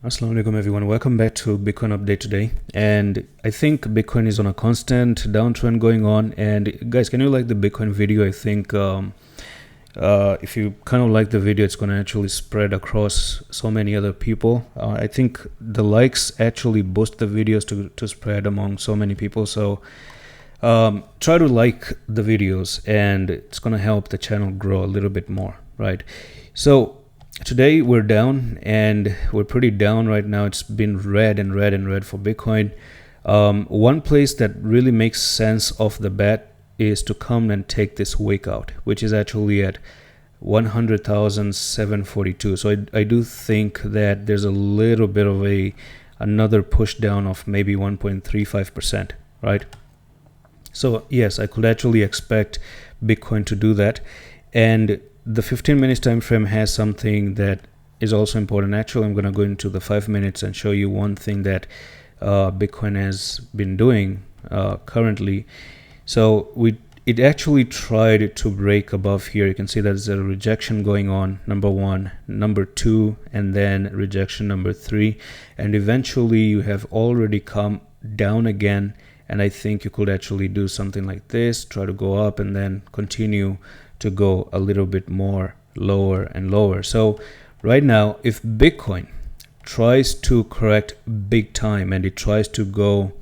Assalamu alaikum everyone, welcome back to Bitcoin update today. And I think Bitcoin is on a constant downtrend going on. And guys, can you like the Bitcoin video? I think if you kind of like the video, it's going to actually spread across so many other people. I think the likes actually boost the videos to spread among so many people. So try to like the videos and it's going to help the channel grow a little bit more, right? So today we're down and we're pretty down right now. It's been red and red and red for Bitcoin. One place that really makes sense off the bat is to come and take this wick out, which is actually at 100,742. So I do think that there's a little bit of another push down of maybe 1.35%, right? So yes, I could actually expect Bitcoin to do that. And the 15 minutes time frame has something that is also important. Actually, I'm going to go into the 5 minutes and show you one thing that Bitcoin has been doing currently. So it actually tried to break above here. You can see there's a rejection going on, number one, number two, and then rejection number three. And eventually you have already come down again. And I think you could actually do something like this, try to go up and then continue to go a little bit more lower and lower. So right now, if Bitcoin tries to correct big time and it tries to go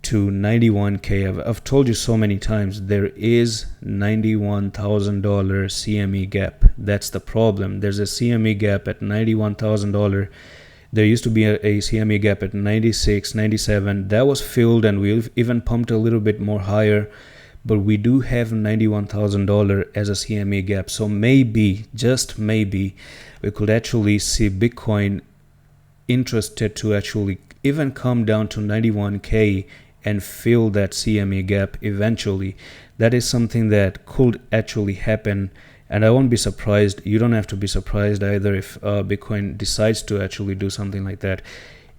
to 91K, I've told you so many times, there is $91,000 CME gap. That's the problem. There's a CME gap at $91,000. There used to be a CME gap at 96, 97. That was filled and we even pumped a little bit more higher. But we do have $91,000 as a CME gap. So maybe, just maybe, we could actually see Bitcoin interested to actually even come down to 91K and fill that CME gap eventually. That is something that could actually happen. And I won't be surprised. You don't have to be surprised either if Bitcoin decides to actually do something like that.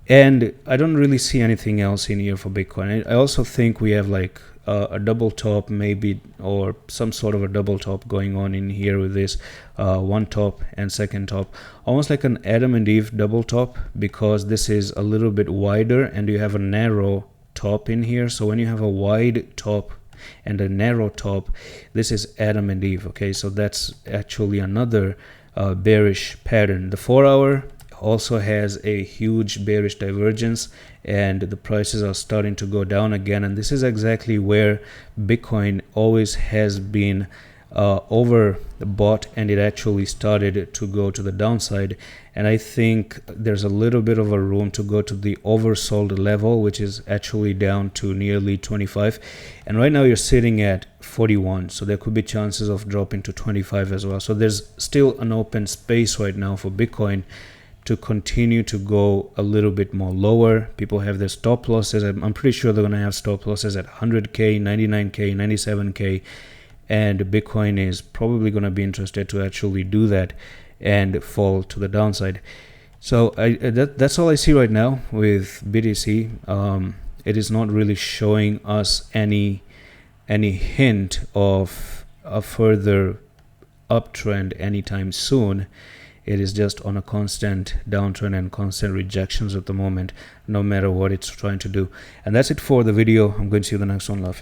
And I don't really see anything else in here for Bitcoin. I also think we have like a double top maybe, or some sort of a double top going on in here with this one top and second top, almost like an Adam and Eve double top, because this is a little bit wider and you have a narrow top in here. So when you have a wide top and a narrow top, this is Adam and Eve. Okay, so that's actually another bearish pattern. The 4-hour also has a huge bearish divergence and the prices are starting to go down again, and this is exactly where Bitcoin always has been overbought, and it actually started to go to the downside. And I think there's a little bit of a room to go to the oversold level, which is actually down to nearly 25, and right now you're sitting at 41, so there could be chances of dropping to 25 as well. So there's still an open space right now for Bitcoin to continue to go a little bit more lower. People have their stop losses. I'm pretty sure they're going to have stop losses at 100K, 99K, 97K, and Bitcoin is probably going to be interested to actually do that and fall to the downside. So that's all I see right now with BTC. It is not really showing us any hint of a further uptrend anytime soon. It is just on a constant downtrend and constant rejections at the moment, no matter what it's trying to do. And that's it for the video. I'm going to see you in the next one. Love.